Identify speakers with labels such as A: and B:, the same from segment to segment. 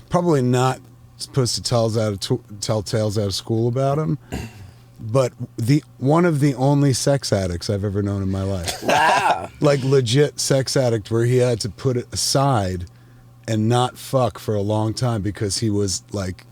A: probably not supposed to tell tales out of school about him, but one of the only sex addicts I've ever known in my life.
B: Wow.
A: Like legit sex addict where he had to put it aside and not fuck for a long time because he was like,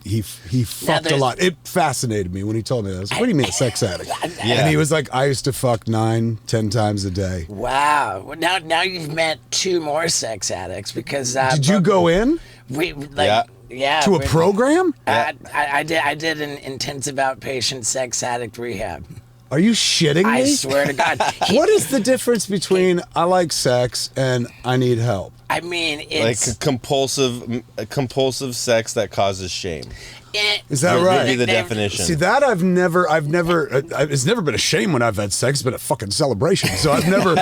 A: he fucked a lot. It fascinated me when he told me that. I was like, what do you mean a sex addict?
C: Yeah.
A: And he was like, I used to fuck 9-10 times a day.
B: Wow. Well, now you've met 2 more sex addicts because
A: Did you go in to a program?
B: I did an intensive outpatient sex addict rehab.
A: Are you shitting me?
B: I swear to God.
A: What is the difference between I like sex and I need help?
B: I mean, it's
C: like a compulsive sex that causes shame.
A: Is that
C: Would
A: right?
C: be the definition.
A: See, that I've never, it's never been a shame when I've had sex. It's been a fucking celebration. So I've never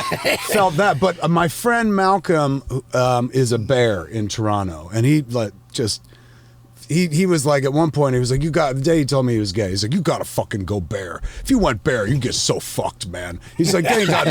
A: felt that. But my friend Malcolm is a bear in Toronto. And he was like, at one point, he was like, the day he told me he was gay, he's like, you gotta fucking go bear. If you went bear, you get so fucked, man. He's like, they ain't got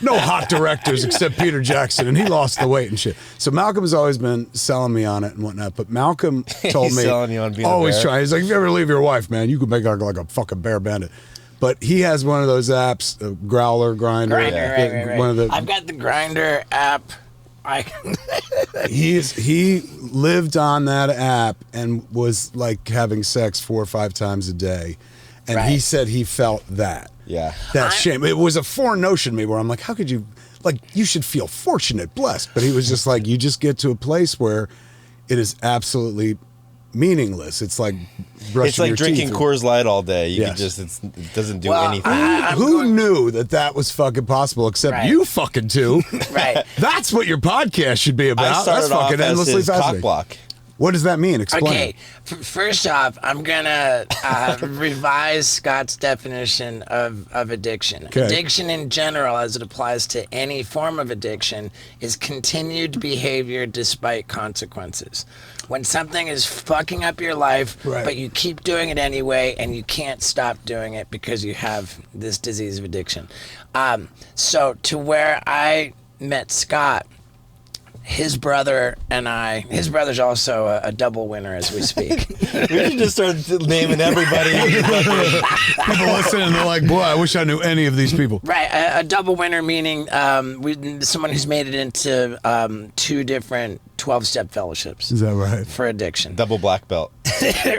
A: no hot directors except Peter Jackson, and he lost the weight and shit. So Malcolm has always been selling me on it and whatnot, but Malcolm told me,
C: selling you on being
A: always
C: a bear?
A: trying. He's like, if you ever leave your wife, man, you could make her like a fucking bear bandit. But he has one of those apps, Growler, Grindr.
B: Right.
A: One of the,
B: I've got the Grindr app.
A: He lived on that app and was like having sex 4 or 5 times a day, and he said he felt that.
C: Yeah,
A: that shame. It was a foreign notion to me where I'm like, how could you? Like, you should feel fortunate, blessed. But he was just like, you just get to a place where it is absolutely meaningless. It's like brushing
C: it's like
A: your
C: drinking
A: teeth.
C: Coors Light all day. You
A: Yes.
C: could just it doesn't do
B: Well,
C: anything.
A: Who knew that was fucking possible except you fucking two?
B: Right.
A: That's what your podcast should be about.
C: I started
A: That's
C: off
A: fucking
C: as
A: endlessly
C: his cock
A: fascinating.
C: block.
A: What does that mean? Explain.
B: Okay, first off, I'm gonna revise Scott's definition of addiction.
A: Okay.
B: Addiction in general, as it applies to any form of addiction, is continued behavior despite consequences. When something is fucking up your life, but you keep doing it anyway, and you can't stop doing it because you have this disease of addiction. So to where I met Scott, his brother and his brother's also a double winner as we speak.
C: We should just start naming everybody.
A: People listening, they're like, boy, I wish I knew any of these people.
B: Right, a double winner meaning someone who's made it into 2 different 12-step fellowships.
A: Is that right?
B: For addiction.
C: Double black belt.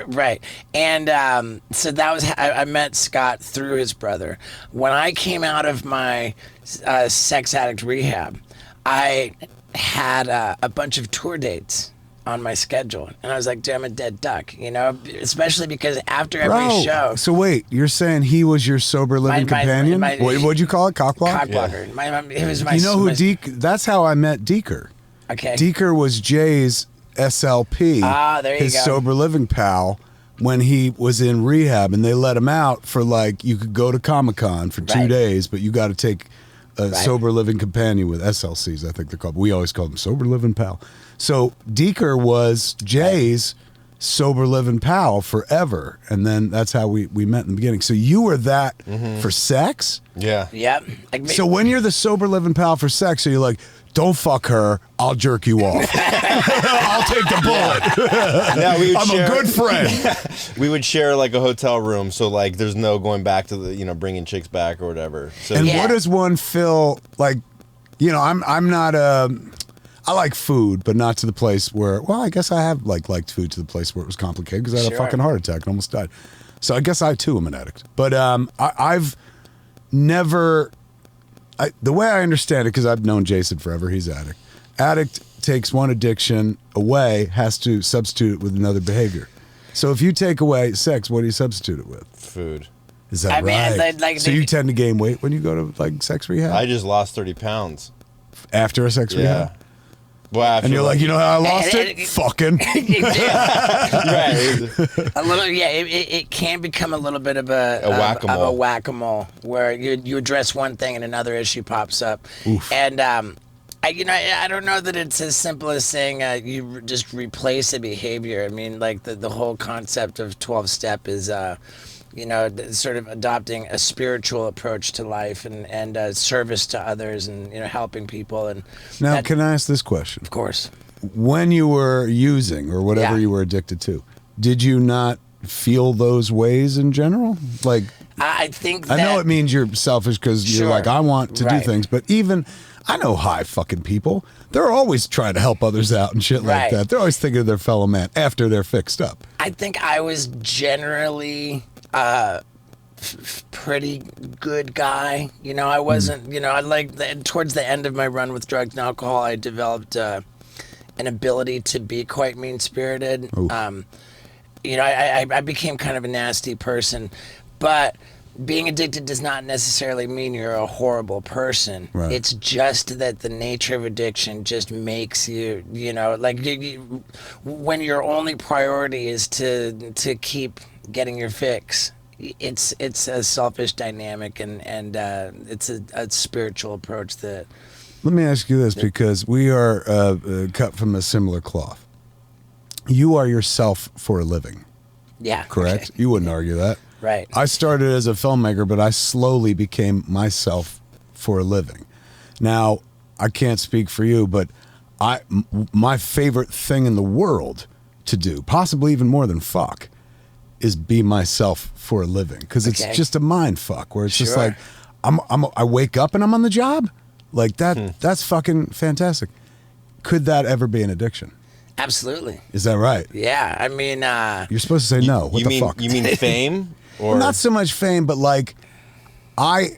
B: Right. And so that was, I met Scott through his brother. When I came out of my sex addict rehab, I had a bunch of tour dates on my schedule, and I was like, dude, I'm a dead duck, you know, especially because after every show.
A: So wait, you're saying he was your sober living companion? What'd you call it? Cockblock?
B: Cockblocker. It was my.
A: You know who that's how I met Deeker.
B: Okay.
A: Deeker was Jay's SLP,
B: there you
A: his
B: go.
A: sober living pal, when he was in rehab, and they let him out for like, you could go to Comic-Con for 2 days, but you got to take a sober living companion with SLCs, I think they're called. We always called them sober living pal. So Deeker was Jay's sober living pal forever, and then that's how we met in the beginning. So you were that for sex?
C: Yeah.
B: Yep.
A: So when you're the sober living pal for sex, so you're like, don't fuck her, I'll jerk you off. I'll take the bullet. I'm a good friend.
C: We would share like a hotel room, so like there's no going back to the bringing chicks back or whatever. So
A: And what does one feel like? You know, I'm not I like food, but not to the place where. Well, I guess I have liked food to the place where it was complicated because I had a fucking heart attack and almost died. So I guess I too am an addict. But I've never. The way I understand it, because I've known Jason forever, he's addict. Addict takes one addiction away, has to substitute it with another behavior. So if you take away sex, what do you substitute it with?
C: Food.
A: Is that right? So you tend to gain weight when you go to like sex rehab?
C: I just lost 30 pounds.
A: After a sex rehab?
C: Well,
A: and you're like, you know how I lost it? Fucking.
B: A little, it can become a little bit of a
C: whack-a-mole.
B: Of a whack-a-mole, where you address one thing and another issue pops up.
A: Oof.
B: And I don't know that it's as simple as saying you just replace a behavior. I mean, like the whole concept of 12-step is sort of adopting a spiritual approach to life and service to others, and helping people. And
A: now, can I ask this question?
B: Of course.
A: when you were using or whatever
B: Yeah.
A: you were addicted to, did you not feel those ways in general? Like,
B: I think
A: I
B: that,
A: know it means you're selfish because you're
B: Sure.
A: like, I want to do
B: Right.
A: things, but even I know high fucking people. They're always trying to help others out and shit like
B: Right.
A: that. They're always thinking of their fellow man after they're fixed up.
B: I think I was generally pretty good guy. You know, I wasn't. You know, I towards the end of my run with drugs and alcohol, I developed an ability to be quite mean spirited. You know, I became kind of a nasty person, but being addicted does not necessarily mean you're a horrible person.
A: Right.
B: It's just that the nature of addiction just makes you, you know, like when your only priority is to keep getting your fix. It's a selfish dynamic and it's a spiritual approach that.
A: Let me ask you this, because we are cut from a similar cloth. You are yourself for a living,
B: Yeah.
A: correct?
B: Okay.
A: You wouldn't argue that.
B: Right.
A: I started as a filmmaker, but I slowly became myself for a living. Now, I can't speak for you, but my favorite thing in the world to do, possibly even more than fuck, is be myself for a living, because it's
B: Okay.
A: just a mind fuck where it's just
B: Sure.
A: like I wake up and I'm on the job like that. That's fucking fantastic. Could that ever be an addiction?
B: Absolutely.
A: Is that right?
B: Yeah. I mean,
A: You're supposed to say no. What
C: you
A: the
C: mean
A: fuck?
C: you mean fame or
A: Well, not so much fame, but like I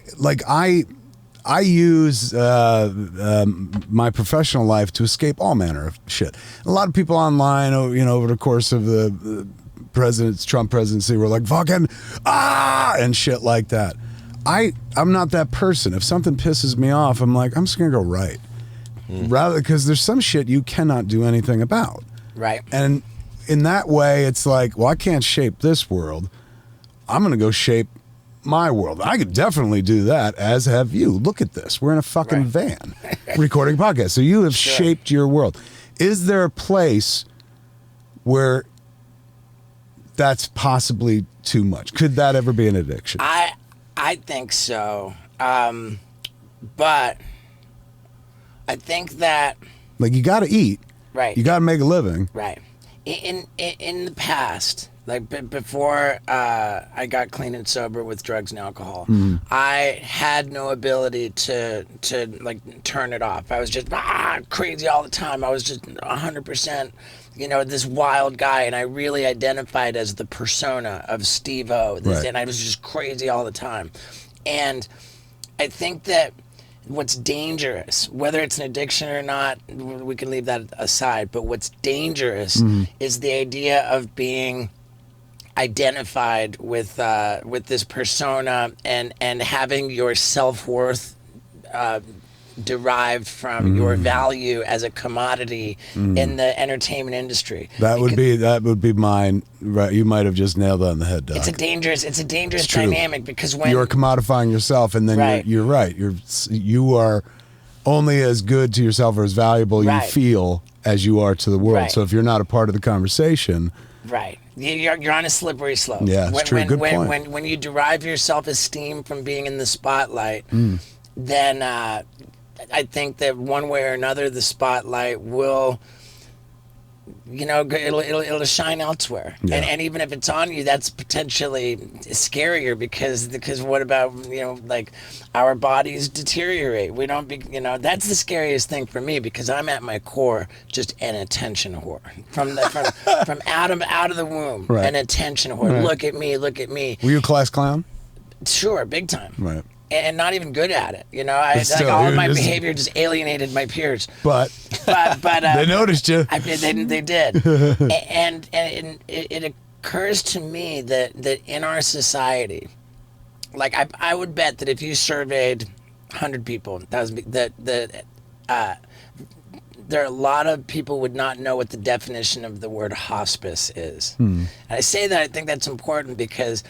A: use my professional life to escape all manner of shit. A lot of people online, you know, over the course of the Trump presidency were like fucking and shit like that. I'm not that person. If something pisses me off, I'm like, I'm just gonna go right. Rather, because there's some shit you cannot do anything about.
B: right.
A: And in that way, it's like, well, I can't shape this world. I'm going to go shape my world. I could definitely do that, as have you. Look at this. We're in a fucking van recording a podcast. So you have shaped your world. Is there a place where that's possibly too much? Could that ever be an addiction?
B: I think so. But I think that
A: Like, you got to eat.
B: right.
A: You got to make a living.
B: Right. In the past, like before I got clean and sober with drugs and alcohol, I had no ability to like turn it off. I was just crazy all the time. I was just 100%, you know, this wild guy, and I really identified as the persona of Steve-O.
A: Right.
B: And I was just crazy all the time. And I think that what's dangerous, whether it's an addiction or not, we can leave that aside, but what's dangerous is the idea of being identified with this persona and having your self-worth derived from your value as a commodity in the entertainment industry.
A: That would be mine. Right. You might have just nailed it on the head, Doc.
B: It's a dangerous
A: true.
B: dynamic, because when
A: You're commodifying yourself, and then
B: Right.
A: you're right. You are only as good to yourself or as valuable you
B: Right.
A: feel as you are to the world.
B: Right.
A: So if you're not a part of the conversation,
B: right, you're on a slippery slope.
A: Yeah, it's true. Good point.
B: When you derive your self-esteem from being in the spotlight, then I think that one way or another the spotlight will, you know, it'll shine elsewhere.
A: Yeah.
B: And even if it's on you, that's potentially scarier, because what about, you know, like our bodies deteriorate. We don't be, you know, that's the scariest thing for me, because I'm at my core just an attention whore from Adam out of the womb.
A: Right.
B: An attention whore.
A: Right.
B: Look at me.
A: were you a class clown?
B: Sure, big time.
A: Right.
B: And not even good at it. You know, like
A: still,
B: all of
A: you're
B: my
A: just-
B: behavior just alienated my peers.
A: But
B: But
A: they noticed you.
B: they did. and it occurs to me that in our society, like I would bet that if you surveyed 100 people, there are a lot of people would not know what the definition of the word hospice is. And I say that I think that's important because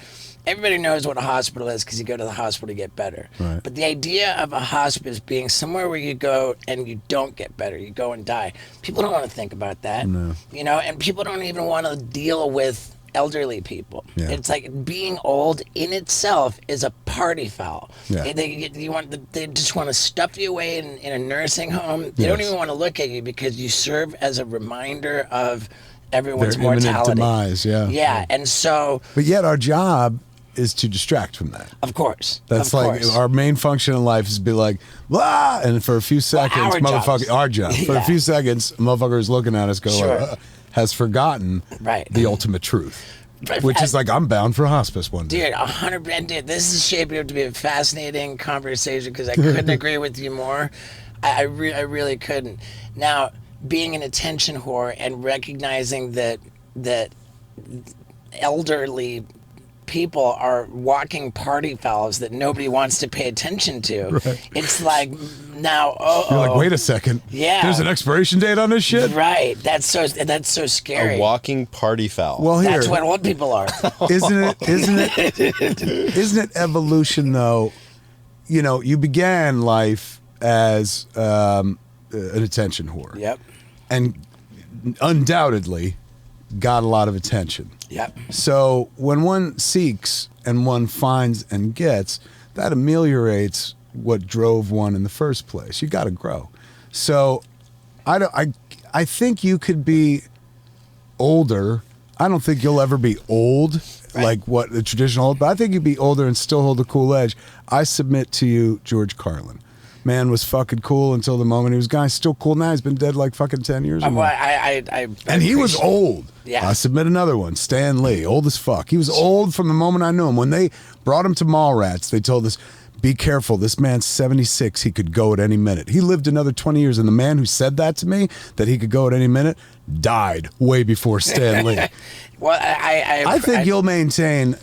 B: everybody knows what a hospital is, because you go to the hospital to get better.
A: Right.
B: But the idea of a hospice being somewhere where you go and you don't get better, you go and die, people don't want to think about that.
A: No.
B: You know, and people don't even want to deal with elderly people.
A: Yeah.
B: It's like being old in itself is a party foul.
A: Yeah.
B: They just want to stuff you away in a nursing home. They don't
A: Yes.
B: even want to look at you because you serve as a reminder of everyone's
A: Their imminent
B: mortality.
A: demise, yeah.
B: Yeah, and so
A: But yet our job is to distract from that.
B: of course,
A: That's
B: of
A: like
B: course.
A: our main function in life is to be like, blah, and for a few seconds,
B: our
A: motherfucker,
B: jobs.
A: our job. For a
B: Yeah.
A: few seconds, a motherfucker is looking at us, go,
B: Sure.
A: has forgotten
B: Right.
A: the ultimate truth,
B: But
A: which
B: I-
A: is like, I'm bound for hospice one day.
B: Dude, 100%. Dude, this is shaping up to be a fascinating conversation because I couldn't agree with you more. I really couldn't. Now, being an attention whore and recognizing that elderly people are walking party fouls that nobody wants to pay attention to.
A: Right.
B: It's like now,
A: You're like, wait a second.
B: Yeah.
A: There's an expiration date on this shit?
B: right? That's so scary.
C: A walking party foul.
A: Well, here,
B: That's what old people are.
A: isn't it evolution though? You know, you began life as an attention whore.
B: Yep.
A: And undoubtedly got a lot of attention.
B: Yep.
A: So when one seeks and one finds and gets, that ameliorates what drove one in the first place. You got to grow. So I think you could be older. I don't think you'll ever be old like what the traditional old, but I think you'd be older and still hold a cool edge. I submit to you, George Carlin. Man was fucking cool until the moment he was gone. He's still cool now. He's been dead like fucking 10 years or more.
B: And
A: He was old.
B: Yeah.
A: I submit another one. Stan Lee, old as fuck. He was old from the moment I knew him. When they brought him to Mallrats, they told us, be careful. This man's 76. He could go at any minute. He lived another 20 years. And the man who said that to me, that he could go at any minute, died way before Stan Lee.
B: Well,
A: I think you'll maintain.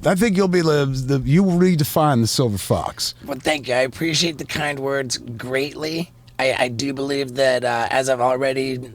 A: I think you'll be you will redefine the silver fox.
B: Well, thank you. I appreciate the kind words greatly. I do believe that as I've already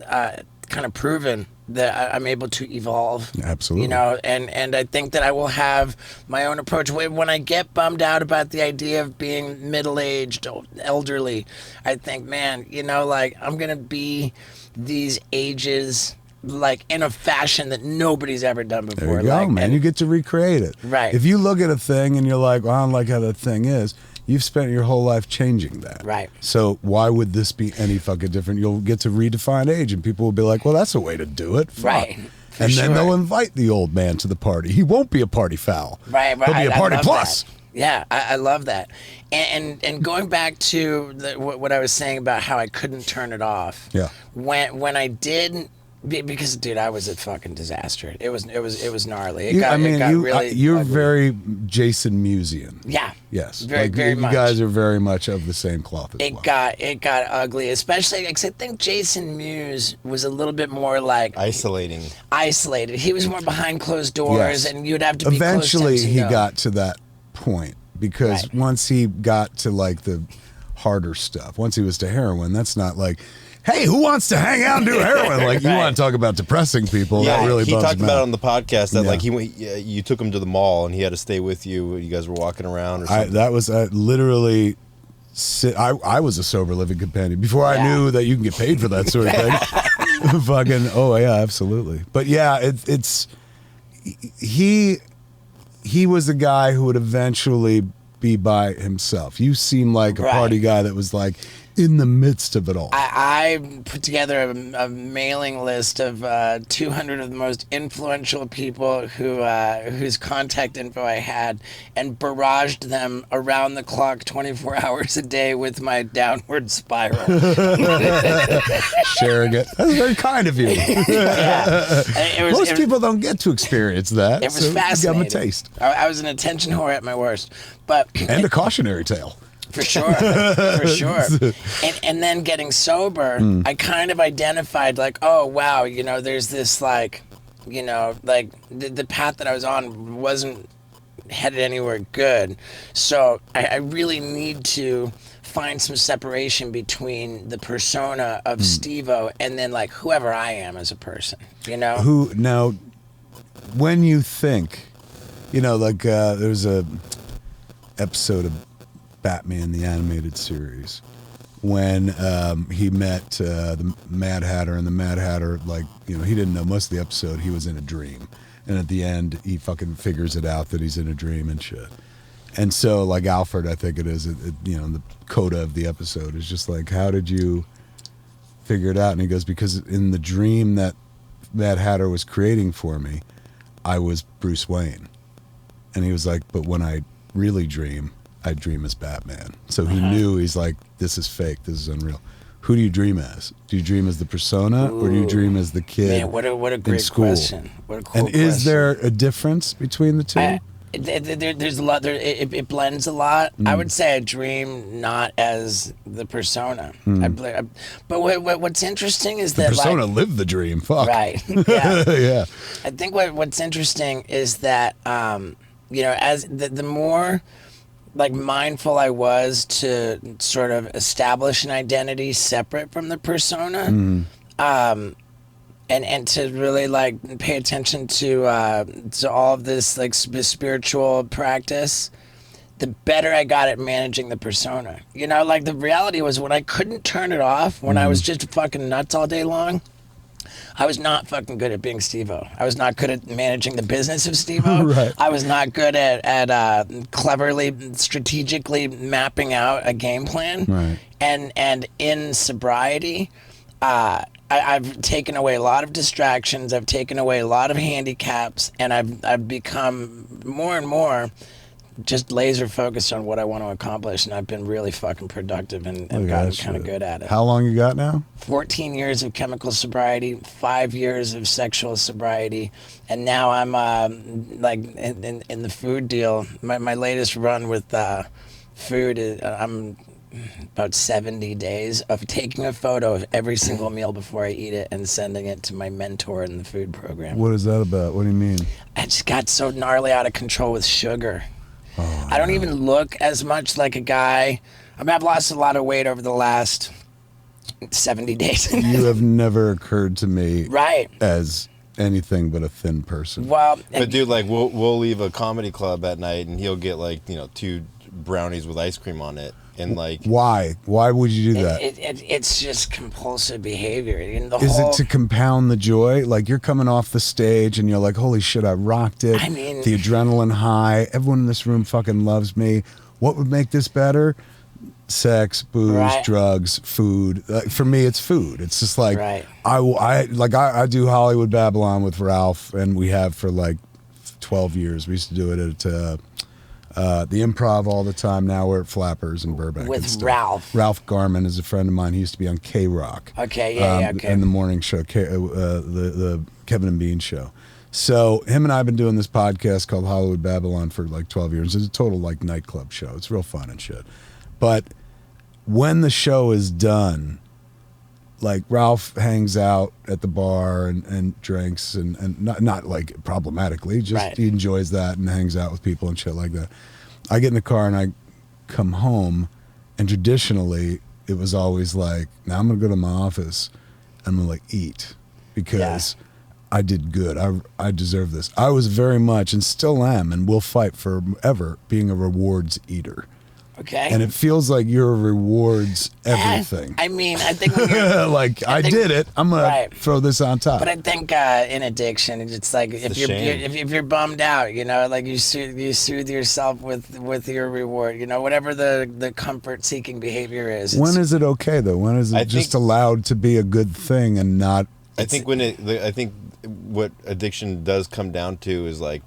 B: kind of proven that I'm able to evolve.
A: Absolutely.
B: You know, and I think that I will have my own approach. When I get bummed out about the idea of being middle-aged, elderly, I think, man, you know, like I'm going to be these ages like in a fashion that nobody's ever done before.
A: There you go,
B: like,
A: man.
B: and-
A: You get to recreate it.
B: Right.
A: If you look at a thing and you're like, well, I don't like how that thing is, you've spent your whole life changing that.
B: Right.
A: So why would this be any fucking different? You'll get to redefine age and people will be like, well, that's a way to do it. Fuck.
B: Right. For
A: And
B: sure.
A: then they'll invite the old man to the party. He won't be a party foul.
B: Right,
A: He'll be a
B: I
A: party
B: love
A: plus.
B: that. Yeah, I love that. And going back to what I was saying about how I couldn't turn it off.
A: Yeah.
B: When I did, because dude, I was a fucking disaster. It was gnarly. It
A: You-
B: got really
A: you're
B: ugly.
A: very Jason Musian.
B: Yeah.
A: Yes.
B: Very
A: like,
B: very
A: you
B: much.
A: guys are very much of the same cloth as well.
B: It got ugly, especially because I think Jason Mewes was a little bit more like
C: Isolating.
B: isolated. He was more behind closed doors,
A: Yes.
B: and you'd have to be
A: Eventually
B: close to
A: he
B: know.
A: got to that point because
B: Right.
A: once he got to like the harder stuff, once he was to heroin, that's not like, hey, who wants to hang out and do heroin? Like, you
B: Right.
A: want to talk about depressing people,
C: Yeah,
A: that really
C: he
A: bums
C: talked
A: him
C: about it
A: out.
C: on the podcast that
A: Yeah.
C: like you took him to the mall and he had to stay with you. You guys were walking around or
A: I,
C: something.
A: that was literally, I was a sober living companion before I
B: Yeah.
A: knew that you can get paid for that sort of thing. Fucking, oh yeah, absolutely. But yeah, it's he was the guy who would eventually be by himself. You seem like a
B: Right.
A: party guy that was like in the midst of it all.
B: I put together a mailing list of 200 of the most influential people whose contact info I had, and barraged them around the clock, 24 hours a day, with my downward spiral.
A: Sharing it. That's very kind of you.
B: It was,
A: Most people don't get to experience that.
B: It was
A: so you
B: fascinating.
A: give them a taste.
B: I was an attention whore at my worst, but
A: And a cautionary tale.
B: for sure, for sure. And then getting sober, I kind of identified like, oh wow, you know, there's this like, you know, like the path that I was on wasn't headed anywhere good. So I really need to find some separation between the persona of Steve-O and then like whoever I am as a person, you know?
A: Who now, when you think, you know, like there's a episode of Batman the animated series when he met the Mad Hatter, and the Mad Hatter, like, you know, he didn't know most of the episode he was in a dream, and at the end he fucking figures it out that he's in a dream and shit. And so, like, Alfred, I think it is, you know, the coda of the episode is just like, how did you figure it out? And he goes, because in the dream that Mad Hatter was creating for me, I was Bruce Wayne. And he was like, but when I really dream, I dream as Batman. So he knew, he's like, this is fake, this is unreal. Who do you dream as? Do you dream as the persona, or do you dream as the kid?
B: Man, what a great question. What a cool
A: and is there a difference between the two?
B: There's a lot. It blends a lot. I would say I dream not as the persona. But what's interesting is
A: the
B: that
A: persona
B: like,
A: lived the dream. Fuck.
B: Right. Yeah.
A: Yeah.
B: I think what's interesting is that you know, as the more like mindful I was to sort of establish an identity separate from the persona, and to really like pay attention to all of this like spiritual practice, the better I got at managing the persona. You know, like the reality was when I couldn't turn it off, when I was just fucking nuts all day long, I was not fucking good at being Steve-O. I was not good at managing the business of Steve-O.
A: Right.
B: I was not good at cleverly, strategically mapping out a game plan.
A: Right.
B: And in sobriety, I've taken away a lot of distractions. I've taken away a lot of handicaps, and I've become more and more just laser focused on what I want to accomplish, and I've been really fucking productive and gotten kind of good at it.
A: How long you got now?
B: 14 years of chemical sobriety, 5 years of sexual sobriety, and now I'm like in the food deal. My latest run with food is I'm about 70 days of taking a photo of every single meal before I eat it and sending it to my mentor in the food program.
A: What is that about? What do you mean?
B: I just got so gnarly out of control with sugar. I don't even look as much like a guy. I mean, I've lost a lot of weight over the last 70 days.
A: You have never occurred to me
B: Right.
A: as anything but a thin person.
B: Well,
C: But dude, like we'll leave a comedy club at night, and he'll get like 2 brownies with ice cream on it, and like
A: Why? Why would you do that?
B: it's just compulsive behavior. And the
A: Is
B: whole,
A: it to compound the joy? Like you're coming off the stage and you're like, holy shit, I rocked it.
B: I mean-
A: the adrenaline high. Everyone in this room fucking loves me. What would make this better? Sex, booze,
B: Right.
A: drugs, food. For me, it's food. It's just like
B: Right.
A: I do Hollywood Babylon with Ralph, and we have for like 12 years. We used to do it at the Improv all the time. Now we're at Flappers in Burbank.
B: With
A: and stuff.
B: Ralph.
A: Ralph Garman is a friend of mine. He used to be on K-Rock.
B: Okay, yeah, okay.
A: In the morning show, the Kevin and Bean show. So him and I have been doing this podcast called Hollywood Babylon for like 12 years. It's a total like nightclub show. It's real fun and shit. But when the show is done, like Ralph hangs out at the bar and drinks and not like problematically, just
B: Right.
A: he enjoys that and hangs out with people and shit like that. I get in the car and I come home, and traditionally it was always like, now I'm gonna go to my office, I'm gonna like eat because I did good. I deserve this. I was very much and still am and will fight forever being a rewards eater.
B: Okay.
A: And it feels like your rewards everything.
B: I mean, I think when you're,
A: like I
B: think-
A: did it. I'm gonna
B: Right.
A: throw this on top.
B: but I think in addiction, it's like if
C: the
B: you're
C: shame.
B: if you're bummed out, like you soothe yourself with your reward, whatever the comfort seeking behavior is.
A: When is it okay though? When is it
C: I
A: just
C: think-
A: allowed to be a good thing and not?
C: I think I think what addiction does come down to is like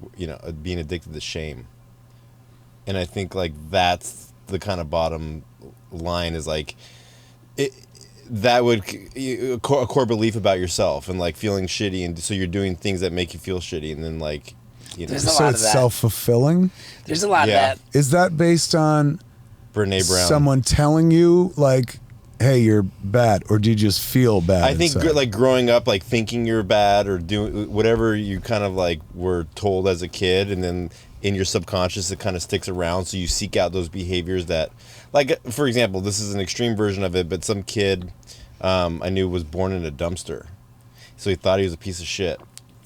C: being addicted to shame, and I think like that's the kind of bottom line is like that would a core belief about yourself and like feeling shitty, and so you're doing things that make you feel shitty, and then like
B: There's a
A: So
B: lot
A: it's
B: of that.
A: self-fulfilling.
B: There's a lot
C: Yeah.
B: of that.
A: Is that based on
C: Brene Brown.
A: someone telling you like, "Hey, you're bad," or do you just feel bad?
C: I think
A: inside?
C: like growing up, like thinking you're bad or doing whatever you kind of like were told as a kid, and then in your subconscious it kind of sticks around, so you seek out those behaviors that, like for example, this is an extreme version of it, but some kid I knew was born in a dumpster, so he thought he was a piece of shit,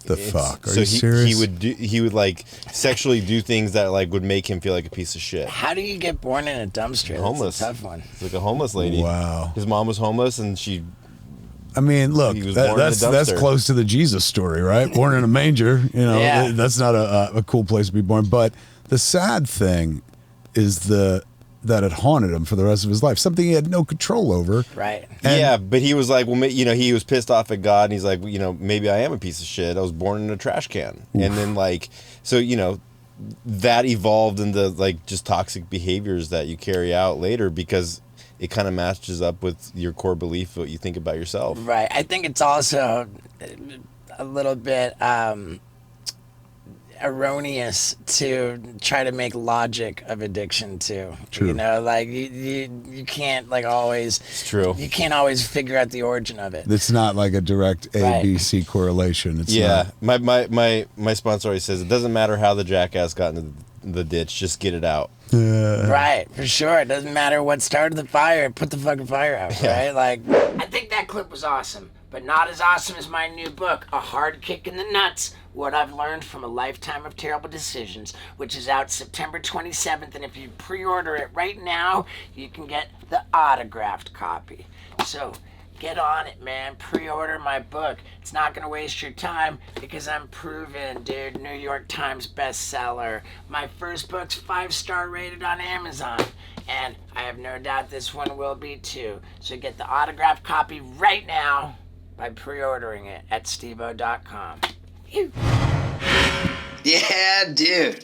A: the fuck? Are
C: so
A: you serious?
C: he would like sexually do things that like would make him feel like a piece of shit.
B: How do you get born in a dumpster?
C: Homeless.
B: That's a tough one.
C: It's like a homeless lady.
A: Wow.
C: His mom was homeless, and she.
A: I mean, look,
C: He was born in a
A: that's
C: dumpster.
A: close to the Jesus story, right? Born in a manger, you know,
B: Yeah.
A: that's not a cool place to be born. But the sad thing is that it haunted him for the rest of his life, something he had no control over.
B: Right.
A: And-
C: Yeah, but he was like, well, you know, he was pissed off at God, and he's like, well, you know, maybe I am a piece of shit. I was born in a trash can, and then like, so you know, that evolved into like just toxic behaviors that you carry out later because it kind of matches up with your core belief, what you think about yourself.
B: Right. I think it's also a little bit erroneous to try to make logic of addiction too.
A: True.
B: You know, like you can't like always.
C: It's true.
B: You can't always figure out the origin of it.
A: It's not like a direct
B: Right.
A: ABC correlation. It's
C: Yeah,
A: not.
C: my sponsor always says it doesn't matter how the jackass got into the ditch, just get it out.
B: Right, for sure. It doesn't matter what started the fire. Put the fucking fire out, right? Like, I think that clip was awesome, but not as awesome as my new book, A Hard Kick in the Nuts, What I've Learned from a Lifetime of Terrible Decisions, which is out September 27th, and if you pre-order it right now, you can get the autographed copy. So, get on it, man. Pre-order my book. It's not going to waste your time because I'm proven, dude. New York Times bestseller. My first book's 5-star rated on Amazon. And I have no doubt this one will be too. So get the autographed copy right now by pre-ordering it at stevo.com.
D: Yeah, dude.